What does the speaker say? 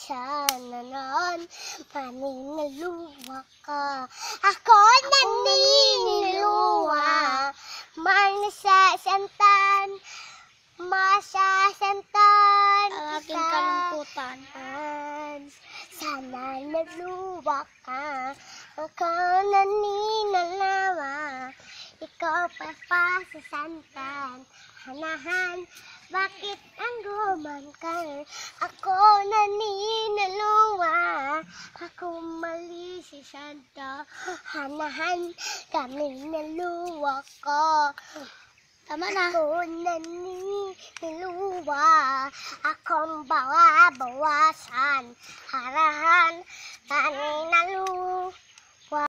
sana noon maniniluwa ka. Ako naniniluwa, masasantan Ang aking kalungkutan. Sana naluwa ka. Ako naninalawa, ikaw pa pasasantan. Hanahan, bakit ang guman ka? Ako naninaluwa, ako mali si Santa. Hanahan, kami naluwa ko. Tama na. Ako naniniluwa, akong bawa-bawasan. Harahan, kami naluwa.